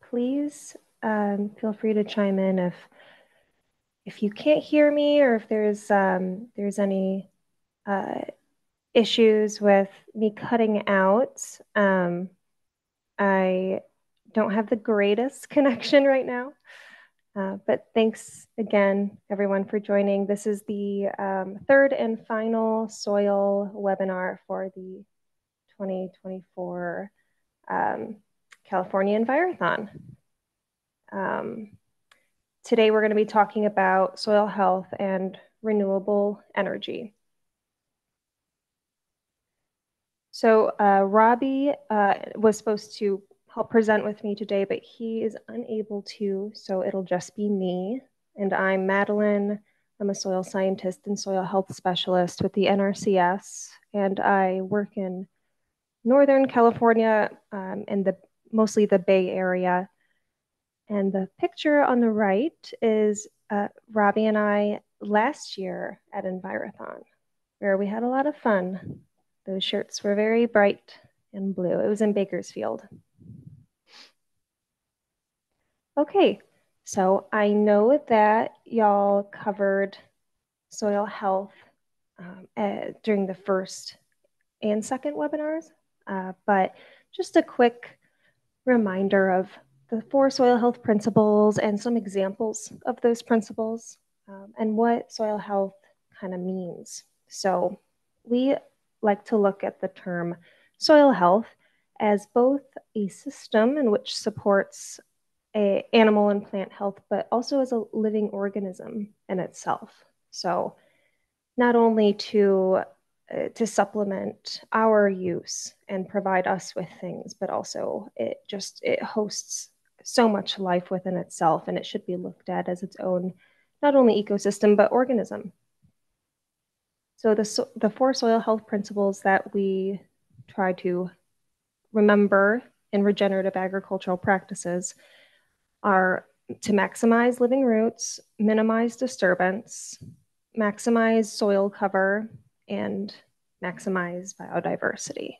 please feel free to chime in if you can't hear me or if there's any uh, issues with me cutting out. I don't have the greatest connection right now, but thanks again, everyone, for joining. This is the third and final soil webinar for the 2024 California Envirothon. Today, we're going to be talking about soil health and renewable energy. So Robbie was supposed to help present with me today, but he is unable to, so it'll just be me. And I'm Madeline. I'm a soil scientist and soil health specialist with the NRCS, and I work in Northern California and mostly the Bay Area. And the picture on the right is Robbie and I last year at Envirothon, where we had a lot of fun. Those shirts were very bright and blue. It was in Bakersfield. Okay, so I know that y'all covered soil health during the first and second webinars, but just a quick reminder of the 4 soil health principles and some examples of those principles and what soil health kind of means. So we like to look at the term soil health as both a system in which supports animal and plant health, but also as a living organism in itself. So not only to supplement our use and provide us with things, but also it hosts so much life within itself, and it should be looked at as its own not only ecosystem but organism. So the 4 soil health principles that we try to remember in regenerative agricultural practices are to maximize living roots, minimize disturbance, maximize soil cover, and maximize biodiversity.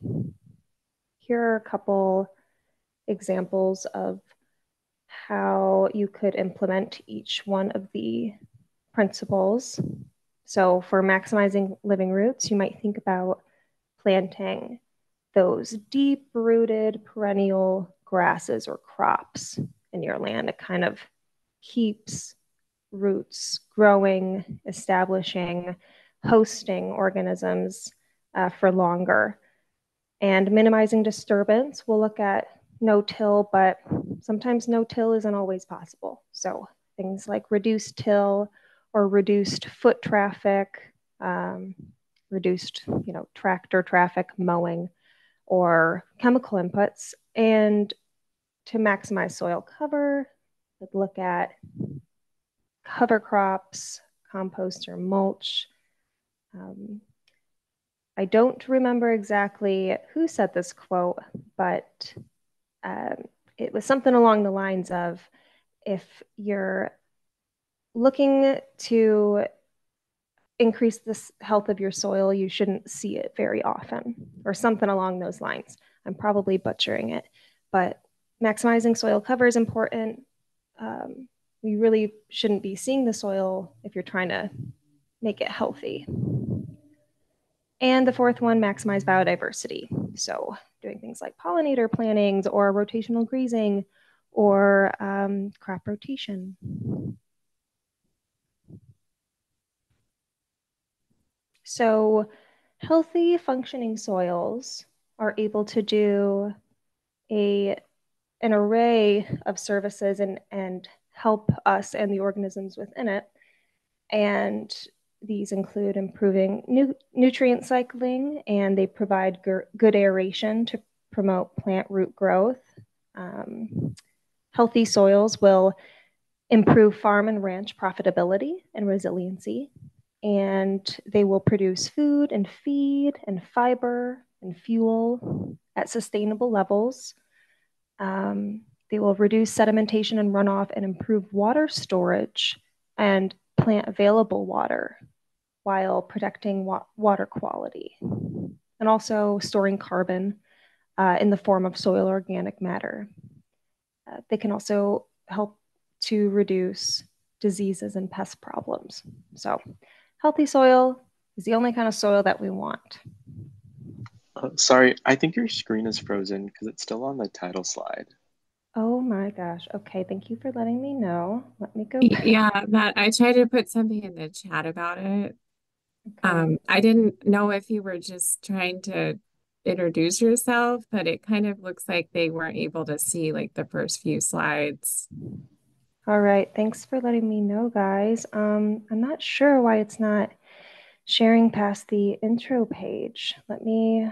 Here are a couple examples of how you could implement each one of the principles. So for maximizing living roots, you might think about planting those deep-rooted perennial grasses or crops in your land. It kind of keeps roots growing, establishing, hosting organisms for longer. And minimizing disturbance, we'll look at no-till, but sometimes no-till isn't always possible. So things like reduced till or reduced foot traffic, reduced tractor traffic, mowing, or chemical inputs. And to maximize soil cover, we'd look at cover crops, compost or mulch. I don't remember exactly who said this quote, but it was something along the lines of, if you're looking to increase the health of your soil, you shouldn't see it very often, or something along those lines. I'm probably butchering it, but maximizing soil cover is important. You really shouldn't be seeing the soil if you're trying to make it healthy. And the 4th one, maximize biodiversity. So doing things like pollinator plantings or rotational grazing or crop rotation. So healthy functioning soils are able to do an array of services and help us and the organisms within it. And these include improving nutrient cycling, and they provide good aeration to promote plant root growth. Healthy soils will improve farm and ranch profitability and resiliency, and they will produce food and feed and fiber and fuel at sustainable levels. They will reduce sedimentation and runoff and improve water storage and plant available water while protecting water quality, and also storing carbon in the form of soil organic matter. They can also help to reduce diseases and pest problems. So, healthy soil is the only kind of soil that we want. Sorry, I think your screen is frozen because it's still on the title slide. Oh my gosh. Okay, thank you for letting me know. Let me go back. Yeah, that I tried to put something in the chat about it. Okay. I didn't know if you were just trying to introduce yourself, but it kind of looks like they weren't able to see like the first few slides. All right. Thanks for letting me know, guys. I'm not sure why it's not sharing past the intro page. Let me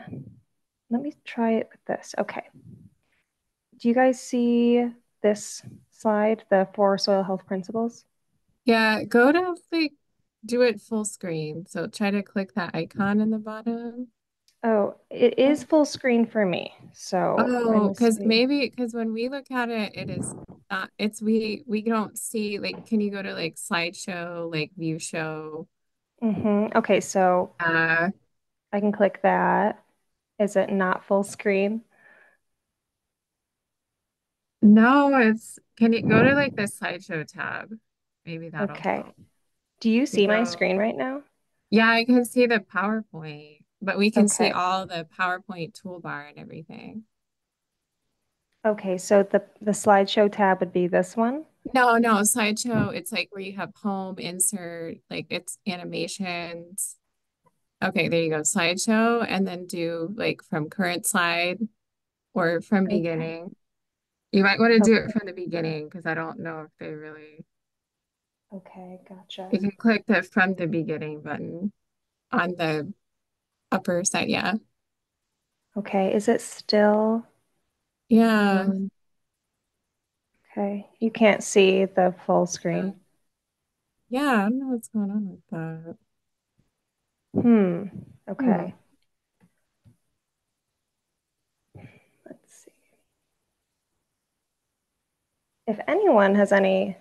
try it with this. Okay. Do you guys see this slide, the four soil health principles? Yeah, go to like do it full screen. So try to click that icon in the bottom. Oh, it is full screen for me. So let Oh, me see. because when we look at it, it is not, it's we don't see like can you go to like slideshow, like view show? Okay, so Uh I can click that. Is it not full screen? no, it's can you go to like the slideshow tab? Maybe that'll Okay. help. Do you You see my go, screen right now? yeah, I can see the PowerPoint, but we can see Okay. all the PowerPoint toolbar and everything. Okay, so the slideshow tab would be this one. No, slideshow, it's like where you have home, insert, like it's animations. Okay, there you go, slideshow, and then do like from current slide or from Okay. beginning. You might want to do it Okay. from the beginning because I don't know if they really. Okay, gotcha. You can click the from the beginning button on the upper side. Yeah. Okay, is it still Yeah. um okay. You can't see the full Yeah. screen. Yeah. I don't know what's going on with that. Hmm. Hmm. Okay. Let's see. If anyone has any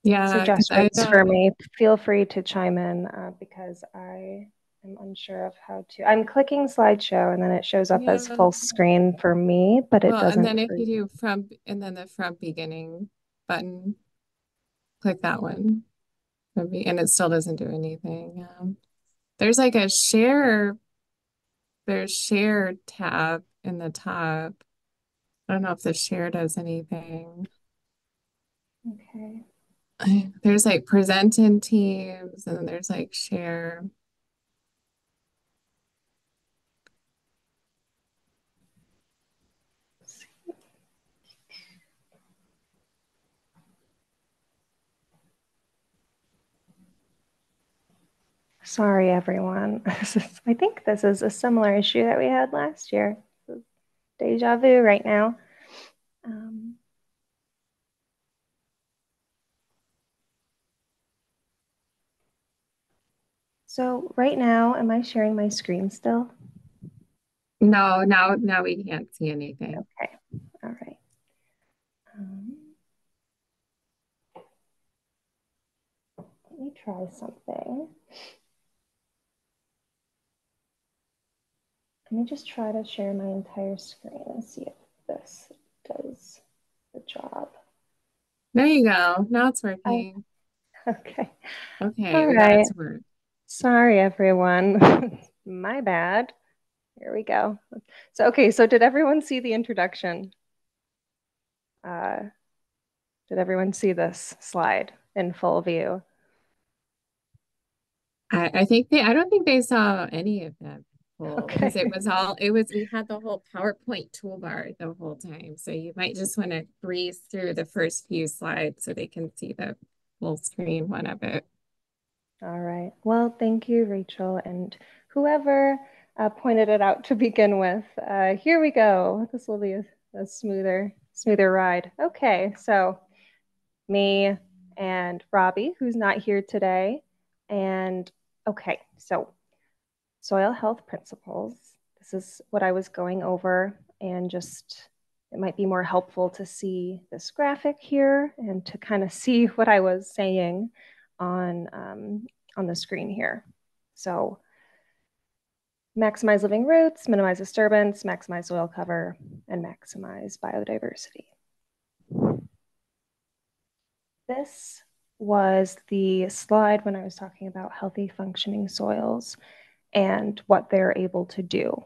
Yeah, because I suggestions for don't. me, feel free to chime in because I am unsure of how to. I'm clicking slideshow and then it shows up as Yeah. full screen for me, but it Well, and doesn't then if for you you. do from and then the from beginning button, click that one. And it still doesn't do anything. There's like a share, there's share tab in the top. I don't know if the share does anything. Okay. There's like present in teams, and then there's like share. Sorry, everyone. I think this is a similar issue that we had last year. Deja vu right now. Um, so right now, am I sharing my screen still? No, now we can't see anything. Okay. All right. Um, Let me try something. Let me just try to share my entire screen and see if this does the job. There you go. Now it's I, working. okay. Okay, All we got it right. to work. Sorry, everyone. My bad. Here we go. So did everyone see the introduction? Uh, did everyone see this slide in full view? I think I don't think they saw any of that full because it Okay. was all it was we had the whole PowerPoint toolbar the whole time. So you might just want to breeze through the first few slides so they can see the full screen one of it. All right. Well, thank you, Rachel, and whoever pointed it out to begin with. Here we go. This will be a smoother ride. Okay, so me and Robbie, who's not here today, and okay, so soil health principles. This is what I was going over, and just it might be more helpful to see this graphic here and to kind of see what I was saying on the screen here. So maximize living roots, minimize disturbance, maximize soil cover, and maximize biodiversity. This was the slide when I was talking about healthy functioning soils and what they're able to do.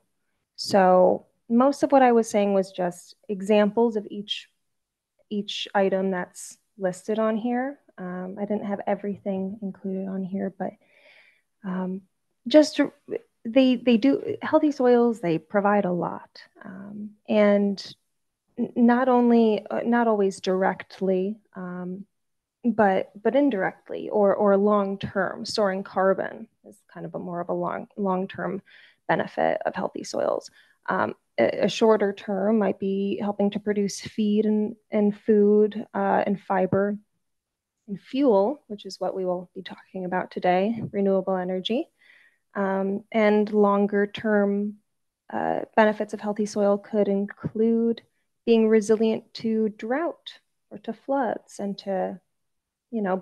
So most of what I was saying was just examples of each item that's listed on here. I didn't have everything included on here, but um, just they do healthy soils. They provide a lot, and not always directly, but indirectly or long term. Storing carbon is kind of more of a long term benefit of healthy soils. A shorter term might be helping to produce feed and food and fiber and fuel, which is what we will be talking about today, renewable energy. And longer term benefits of healthy soil could include being resilient to drought or to floods and to,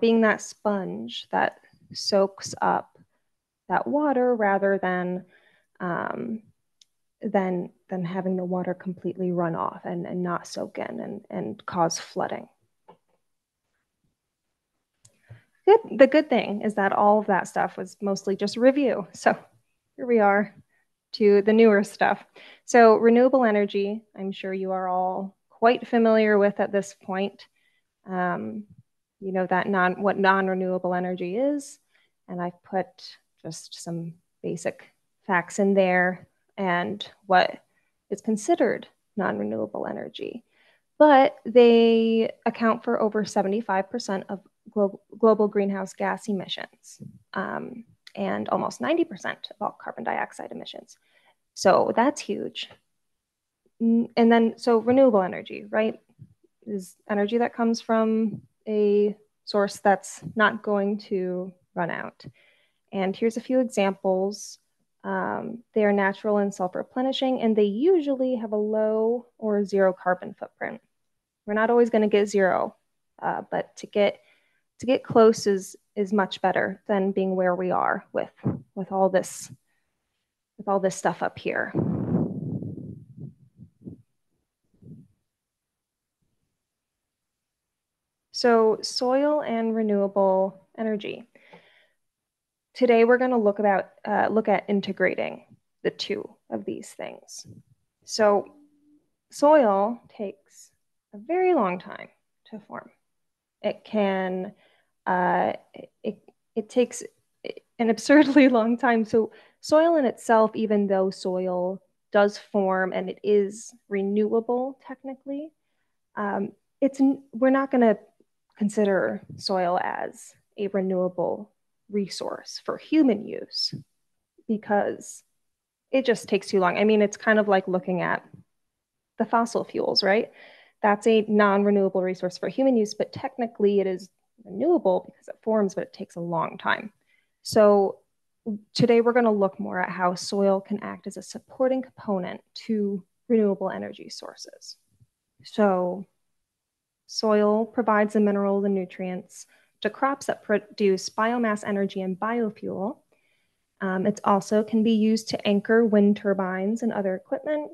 being that sponge that soaks up that water rather um, than having the water completely run off and not soak in and cause flooding. The good thing is that all of that stuff was mostly just review. So here we are to the newer stuff. So renewable energy, I'm sure you are all quite familiar with at this point. Um, you know that what non-renewable energy is, and I've put just some basic facts in there and what is considered non-renewable energy. But they account for over 75% of global greenhouse gas emissions, and almost 90% of all carbon dioxide emissions. So that's huge. And then, so renewable energy, right, is energy that comes from a source that's not going to run out. And here's a few examples. They are natural and self-replenishing, and they usually have a low or zero carbon footprint. We're not always going to get zero, but to get close is much better than being where we are with all this stuff up here. So soil and renewable energy. Today we're going to look at integrating the two of these things. So soil takes a very long time to form. It can it takes an absurdly long time. So soil in itself, even though soil does form and it is renewable technically, it's we're not going to consider soil as a renewable resource for human use because it just takes too long. I mean, it's kind of like looking at the fossil fuels, right? That's a non-renewable resource for human use, but technically it is renewable because it forms, but it takes a long time. So today we're going to look more at how soil can act as a supporting component to renewable energy sources. So soil provides the minerals and nutrients to crops that produce biomass energy and biofuel. It also can be used to anchor wind turbines and other equipment.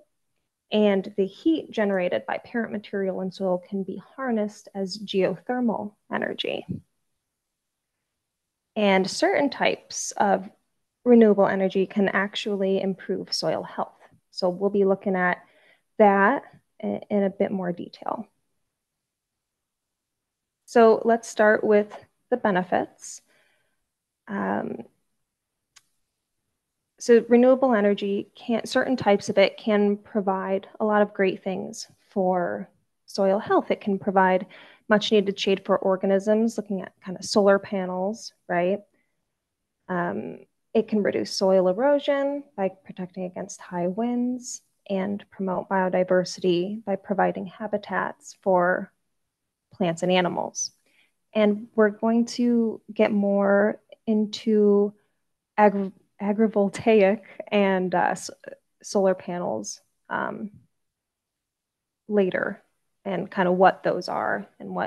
And the heat generated by parent material in soil can be harnessed as geothermal energy. And certain types of renewable energy can actually improve soil health. So we'll be looking at that in a bit more detail. So let's start with the benefits. So renewable energy certain types of it can provide a lot of great things for soil health. It can provide much needed shade for organisms, looking at kind of solar panels, right? It can reduce soil erosion by protecting against high winds and promote biodiversity by providing habitats for plants and animals. And we're going to get more into agrivoltaic and solar panels later and kind of what those are and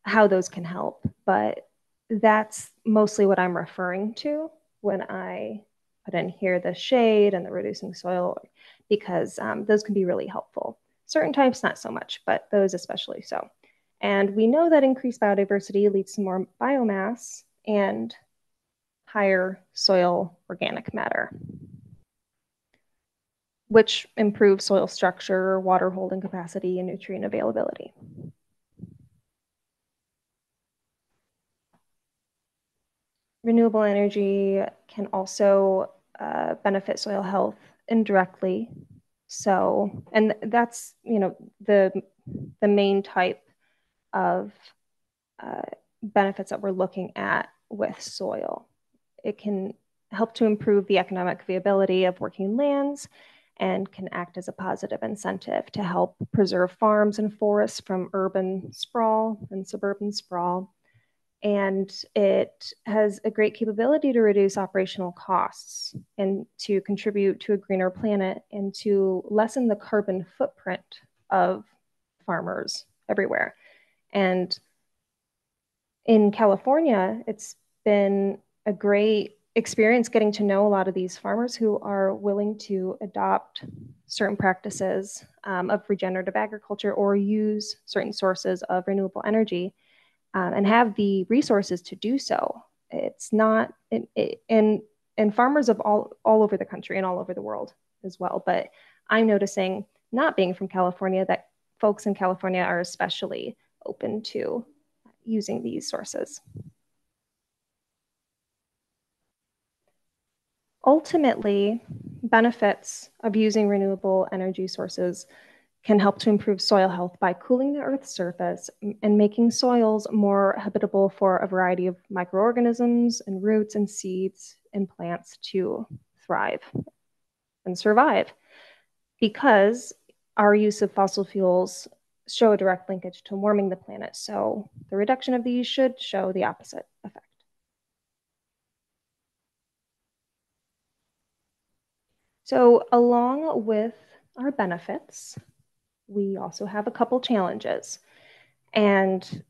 how those can help. But that's mostly what I'm referring to when I put in here the shade and the reducing soil, because those can be really helpful. Certain types, not so much, but those especially so. And we know that increased biodiversity leads to more biomass and higher soil organic matter, which improves soil structure, water holding capacity, and nutrient availability. Renewable energy can also benefit soil health indirectly. So, and that's, the main type of benefits that we're looking at with soil. It can help to improve the economic viability of working lands and can act as a positive incentive to help preserve farms and forests from urban sprawl and suburban sprawl. And it has a great capability to reduce operational costs and to contribute to a greener planet and to lessen the carbon footprint of farmers everywhere. And in California, it's been a great experience getting to know a lot of these farmers who are willing to adopt certain practices of regenerative agriculture or use certain sources of renewable energy and have the resources to do so. It's not, and farmers of all over the country and all over the world as well. But I'm noticing, not being from California, that folks in California are especially open to using these sources. Ultimately, benefits of using renewable energy sources can help to improve soil health by cooling the Earth's surface and making soils more habitable for a variety of microorganisms and roots and seeds and plants to thrive and survive. Because our use of fossil fuels show a direct linkage to warming the planet, so the reduction of these should show the opposite effect. So along with our benefits, we also have a couple challenges. And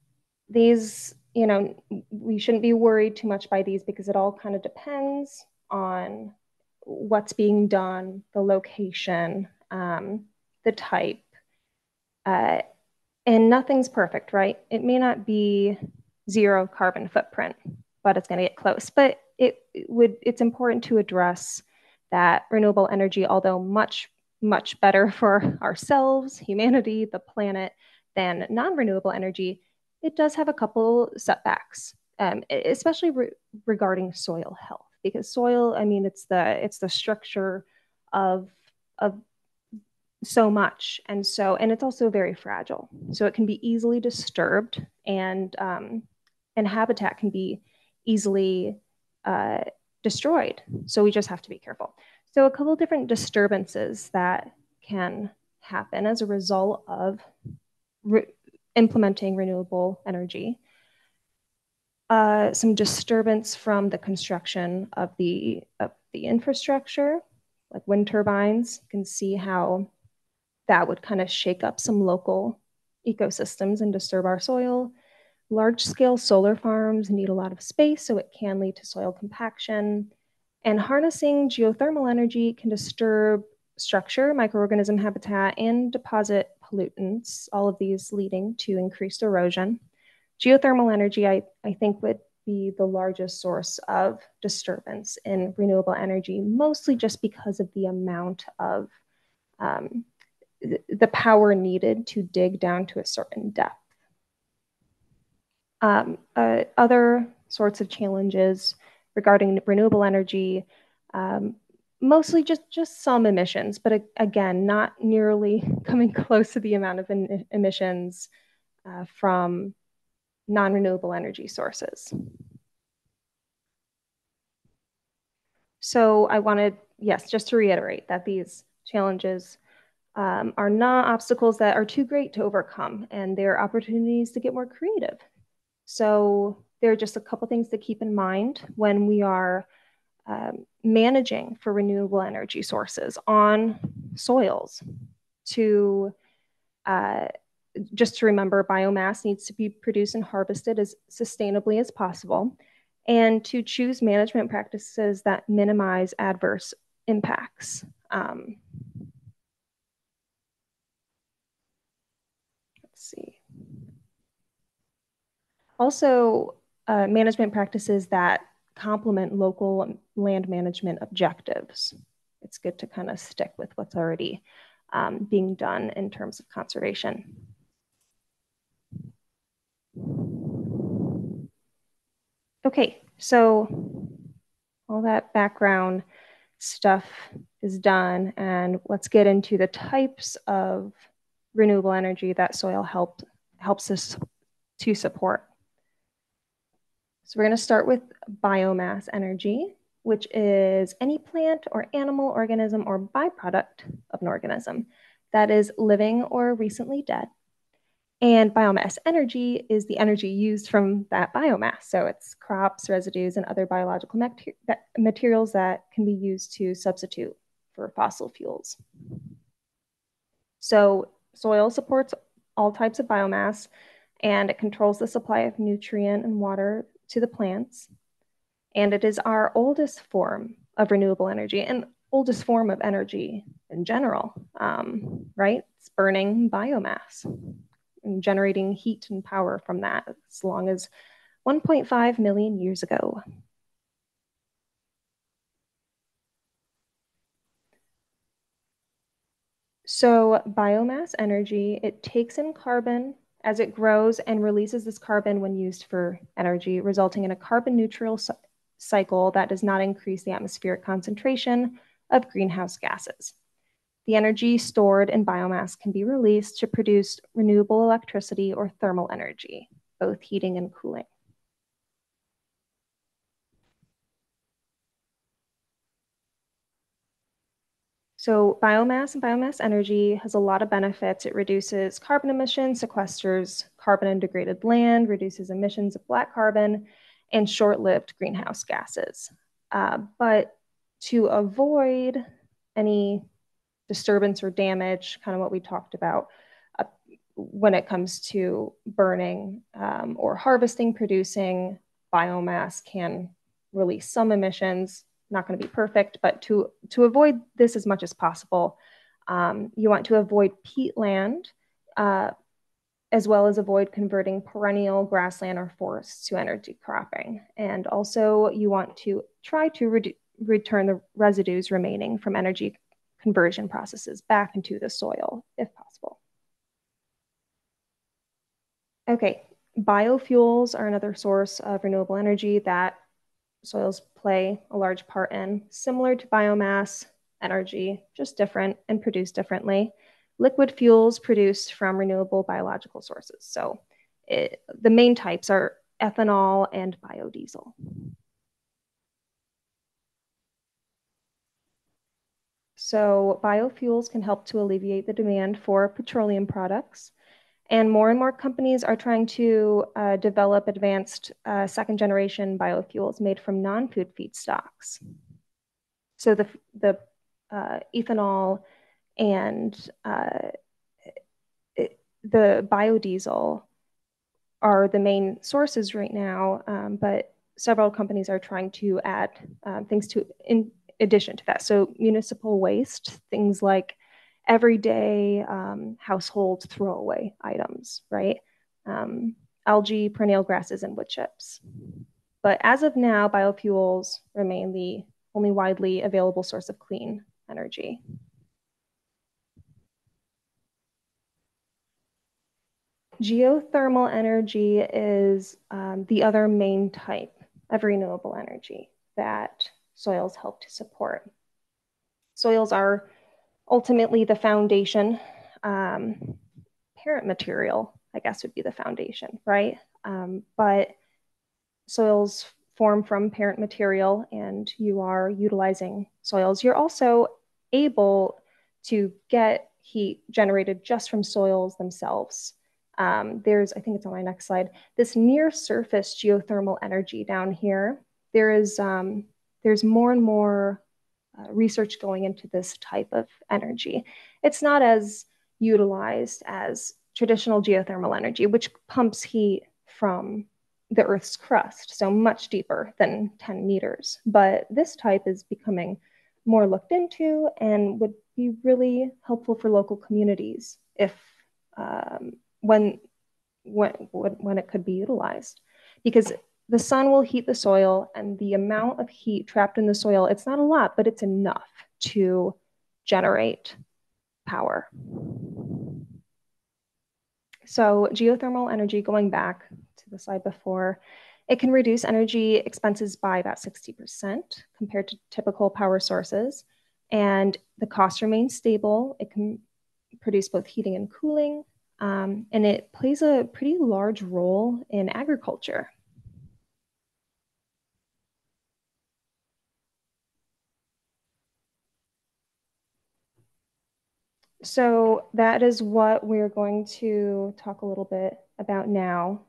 these, we shouldn't be worried too much by these because it all kind of depends on what's being done, the location, the type. Uh, and nothing's perfect, right? It may not be zero carbon footprint, but it's going to get close. But it's important to address that renewable energy, although much, much better for ourselves, humanity, the planet, than non-renewable energy, it does have a couple setbacks, especially regarding soil health, because soil, I mean, it's the structure of of so much, and it's also very fragile, so it can be easily disturbed, and habitat can be easily uh, destroyed, so we just have to be careful. So a couple of different disturbances that can happen as a result of implementing renewable energy. Some disturbance from the construction of the infrastructure, like wind turbines. You can see how that would kind of shake up some local ecosystems and disturb our soil. Large scale solar farms need a lot of space, so it can lead to soil compaction. And harnessing geothermal energy can disturb structure, microorganism habitat, and deposit pollutants, all of these leading to increased erosion. Geothermal energy, I think, would be the largest source of disturbance in renewable energy, mostly just because of the amount of the power needed to dig down to a certain depth. Other sorts of challenges regarding renewable energy, mostly just some emissions, but again, not nearly coming close to the amount of emissions from non-renewable energy sources. So I wanted, yes, just to reiterate that these challenges are not obstacles that are too great to overcome, and they're opportunities to get more creative. So there are just a couple things to keep in mind when we are managing for renewable energy sources on soils. To just to remember, biomass needs to be produced and harvested as sustainably as possible, and to choose management practices that minimize adverse impacts. Let's see. Also, management practices that complement local land management objectives. It's good to kind of stick with what's already being done in terms of conservation. Okay, so all that background stuff is done, and let's get into the types of renewable energy that soil helps us to support. So we're going to start with biomass energy, which is any plant or animal organism or byproduct of an organism that is living or recently dead. And biomass energy is the energy used from that biomass. So it's crops, residues, and other biological materials that can be used to substitute for fossil fuels. So soil supports all types of biomass, and it controls the supply of nutrient and water to the plants. And it is our oldest form of renewable energy and oldest form of energy in general, right? It's burning biomass and generating heat and power from that as long as 1.5 million years ago. So biomass energy, it takes in carbon as it grows and releases this carbon when used for energy, resulting in a carbon neutral cycle that does not increase the atmospheric concentration of greenhouse gases. The energy stored in biomass can be released to produce renewable electricity or thermal energy, both heating and cooling. So biomass and biomass energy has a lot of benefits. It reduces carbon emissions, sequesters carbon in degraded land, reduces emissions of black carbon, and short-lived greenhouse gases. But to avoid any disturbance or damage, kind of what we talked about when it comes to burning or harvesting, producing biomass can release some emissions. Not going to be perfect, but to avoid this as much as possible, you want to avoid peatland, as well as avoid converting perennial grassland or forests to energy cropping. And also you want to try to return the residues remaining from energy conversion processes back into the soil if possible. Okay, biofuels are another source of renewable energy that soils play a large part in, similar to biomass energy, just different and produced differently. Liquid fuels produced from renewable biological sources. So the main types are ethanol and biodiesel. So biofuels can help to alleviate the demand for petroleum products. And more companies are trying to develop advanced second generation biofuels made from non-food feedstocks. So the ethanol and the biodiesel are the main sources right now, but several companies are trying to add things to in addition to that. So municipal waste, things like everyday household throwaway items, right? Algae, perennial grasses, and wood chips. But as of now, biofuels remain the only widely available source of clean energy. Geothermal energy is the other main type of renewable energy that soils help to support. Soils are ultimately the foundation. Parent material, I guess, would be the foundation, right? But soils form from parent material and you are utilizing soils. You're also able to get heat generated just from soils themselves. There's, I think it's on my next slide, this near surface geothermal energy down here. There's more and more research going into this type of energy. It's not as utilized as traditional geothermal energy, which pumps heat from the Earth's crust, so much deeper than 10 meters. But this type is becoming more looked into and would be really helpful for local communities if when it could be utilized. because the sun will heat the soil, and the amount of heat trapped in the soil, it's not a lot, but it's enough to generate power. So geothermal energy, going back to the slide before, it can reduce energy expenses by about 60% compared to typical power sources. And the cost remains stable. It can produce both heating and cooling. And it plays a pretty large role in agriculture. So that is what we're going to talk a little bit about now.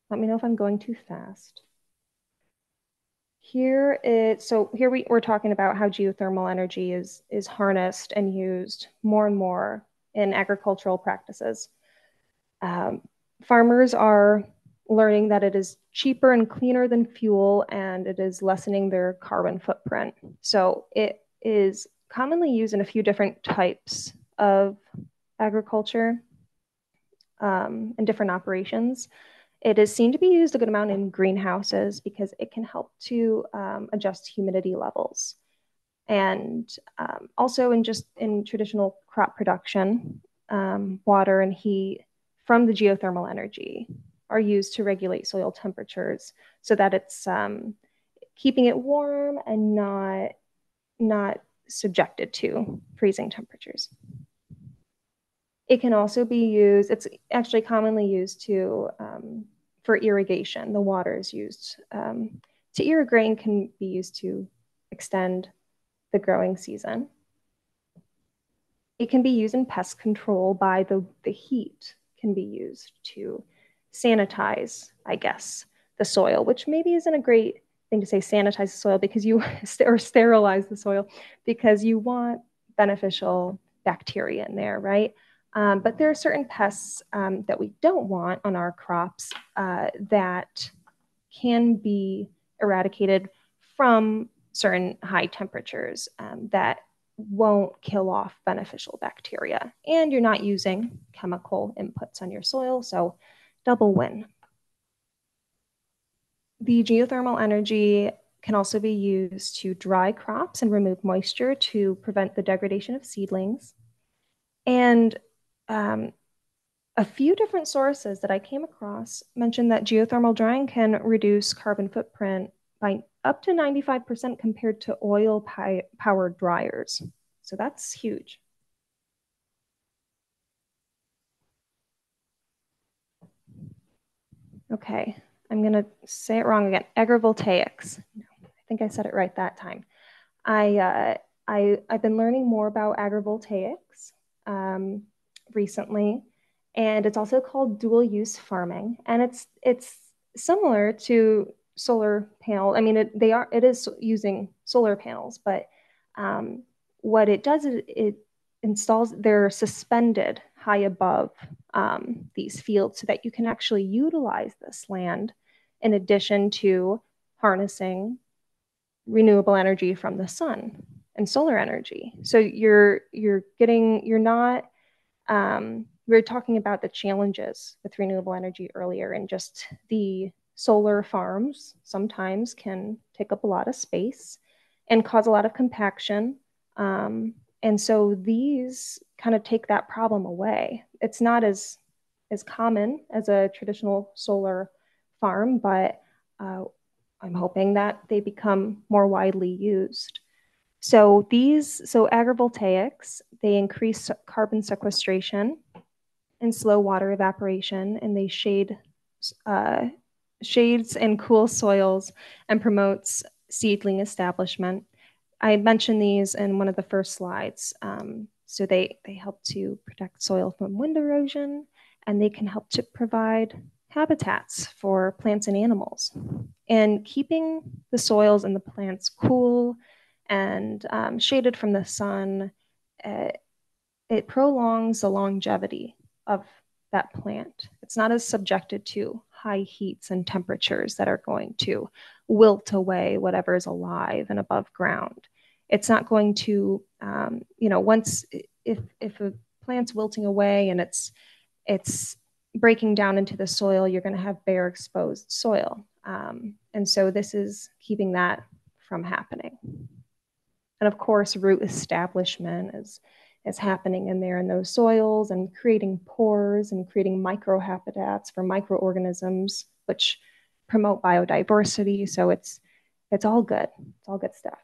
Let me know if I'm going too fast. We're talking about how geothermal energy is harnessed and used more and more in agricultural practices. Um, Farmers are learning that it is cheaper and cleaner than fuel, and it is lessening their carbon footprint. So it is commonly used in a few different types of agriculture and different operations. It is seen to be used a good amount in greenhouses because it can help to adjust humidity levels. And also in traditional crop production, water and heat from the geothermal energy are used to regulate soil temperatures so that it's keeping it warm and not subjected to freezing temperatures. It can also be used, it's actually commonly used for irrigation. The water is used to irrigate and can be used to extend the growing season. It can be used in pest control by the heat can be used to sanitize, I guess, the soil, which maybe isn't a great thing to say, sanitize the soil because or sterilize the soil because you want beneficial bacteria in there, right? But there are certain pests that we don't want on our crops that can be eradicated from certain high temperatures that won't kill off beneficial bacteria. And you're not using chemical inputs on your soil, so double win. The geothermal energy can also be used to dry crops and remove moisture to prevent the degradation of seedlings. And a few different sources that I came across mentioned that geothermal drying can reduce carbon footprint by up to 95% compared to oil powered dryers. So that's huge. Okay, I'm going to say it wrong again. Agrivoltaics. I think I said it right that time. I've been learning more about agrivoltaics recently, and it's also called dual use farming, and it's similar to solar panel. I mean, it is using solar panels, but what it does is it installs they're suspended high above these fields so that you can actually utilize this land in addition to harnessing renewable energy from the sun and solar energy. So you're not we were talking about the challenges with renewable energy earlier, and just the solar farms sometimes can take up a lot of space and cause a lot of compaction. And so these kind of take that problem away. It's not as common as a traditional solar farm, but I'm hoping that they become more widely used. So agrivoltaics, they increase carbon sequestration and slow water evaporation, and they shades and cool soils and promotes seedling establishment. I mentioned these in one of the first slides. So they help to protect soil from wind erosion, and they can help to provide habitats for plants and animals. And keeping the soils and the plants cool and shaded from the sun, it prolongs the longevity of that plant. It's not as subjected to high heats and temperatures that are going to wilt away whatever is alive and above ground. It's not going to, once if a plant's wilting away and it's breaking down into the soil, you're going to have bare exposed soil. And so this is keeping that from happening. And of course, root establishment is happening in there in those soils and creating pores and creating microhabitats for microorganisms, which promote biodiversity. So it's all good. It's all good stuff.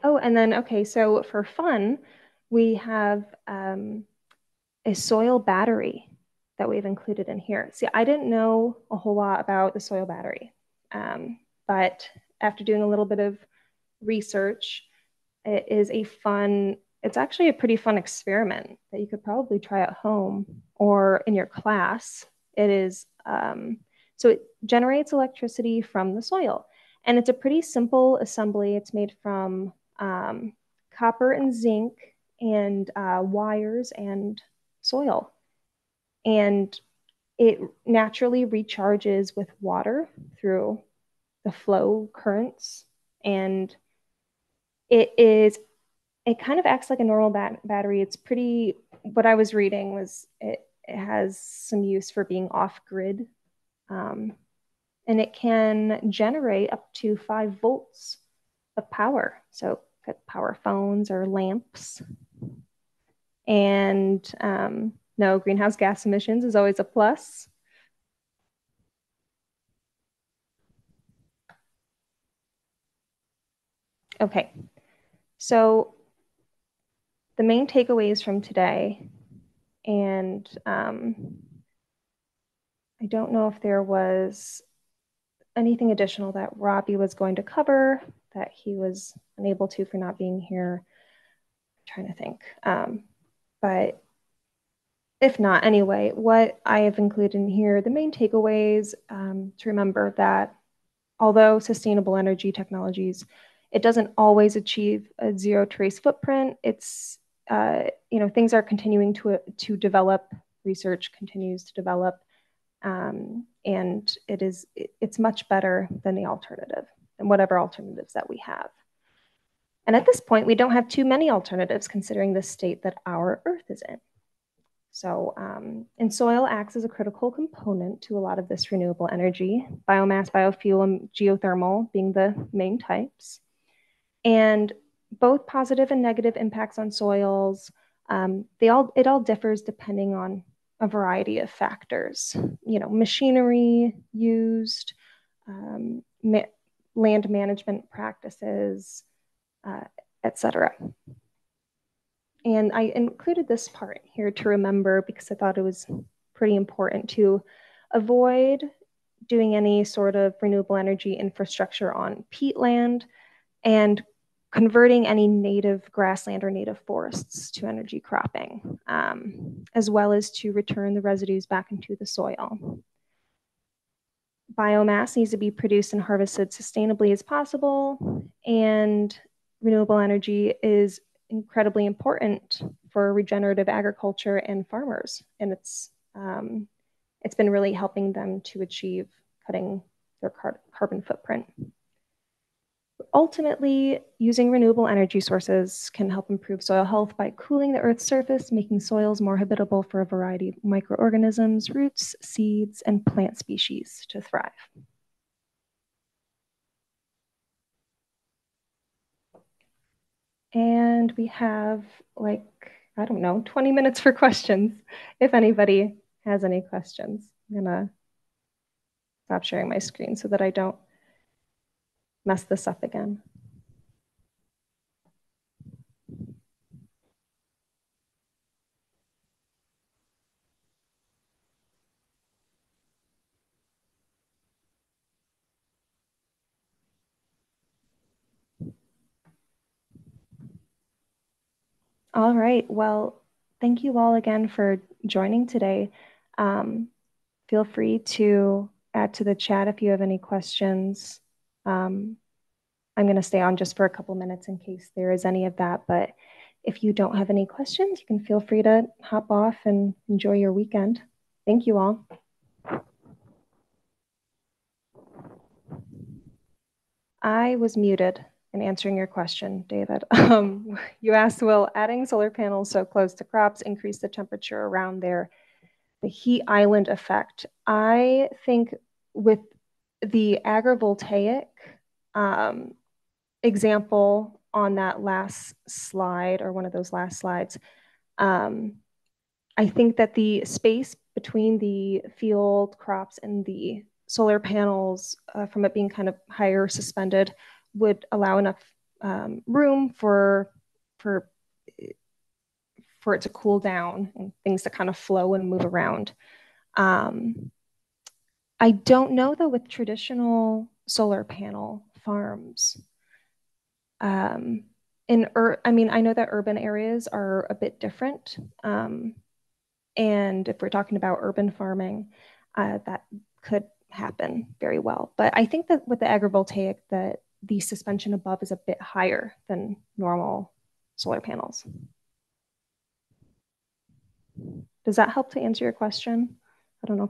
Oh, and then, okay, so for fun, we have a soil battery that we've included in here. See, I didn't know a whole lot about the soil battery, but after doing a little bit of research, it is it's actually a pretty fun experiment that you could probably try at home or in your class. It is, so it generates electricity from the soil. And it's a pretty simple assembly. It's made from copper and zinc and wires and soil. And it naturally recharges with water through the flow currents. And it kind of acts like a normal battery. It's pretty, what I was reading was it has some use for being off grid. And it can generate up to 5 volts of power. So could power phones or lamps. And no greenhouse gas emissions is always a plus. Okay, so the main takeaways from today, and I don't know if there was anything additional that Robbie was going to cover that he was unable to for not being here. I'm trying to think. But if not, anyway, what I have included in here, the main takeaways to remember that although sustainable energy technologies, it doesn't always achieve a zero trace footprint. It's, things are continuing to develop, research continues to develop, and it's much better than the alternative and whatever alternatives that we have. And at this point, we don't have too many alternatives considering the state that our Earth is in. So, and soil acts as a critical component to a lot of this renewable energy, biomass, biofuel, and geothermal being the main types. And both positive and negative impacts on soils, it all differs depending on a variety of factors. Machinery used, land management practices, etc. And I included this part here to remember because I thought it was pretty important to avoid doing any sort of renewable energy infrastructure on peatland and converting any native grassland or native forests to energy cropping, as well as to return the residues back into the soil. Biomass needs to be produced and harvested sustainably as possible, and renewable energy is incredibly important for regenerative agriculture and farmers, and it's been really helping them to achieve cutting their carbon footprint. Ultimately, using renewable energy sources can help improve soil health by cooling the Earth's surface, making soils more habitable for a variety of microorganisms, roots, seeds, and plant species to thrive. And we have I don't know, 20 minutes for questions. If anybody has any questions, I'm gonna stop sharing my screen so that I don't mess this up again. All right. Well, thank you all again for joining today. Feel free to add to the chat if you have any questions. I'm going to stay on just for a couple minutes in case there is any of that. But if you don't have any questions, you can feel free to hop off and enjoy your weekend. Thank you all. I was muted in answering your question, David. You asked, will adding solar panels so close to crops increase the temperature around there? The heat island effect. I think with the agrivoltaic um, example on that last slide or one of those last slides, um, I think that the space between the field crops and the solar panels, from it being kind of higher suspended, would allow enough room for for it to cool down and things to kind of flow and move around. Um, I don't know though with traditional solar panel farms. Um, I mean, I know that urban areas are a bit different. And if we're talking about urban farming, that could happen very well. But I think that with the agrivoltaic, that the suspension above is a bit higher than normal solar panels. Does that help to answer your question? I don't know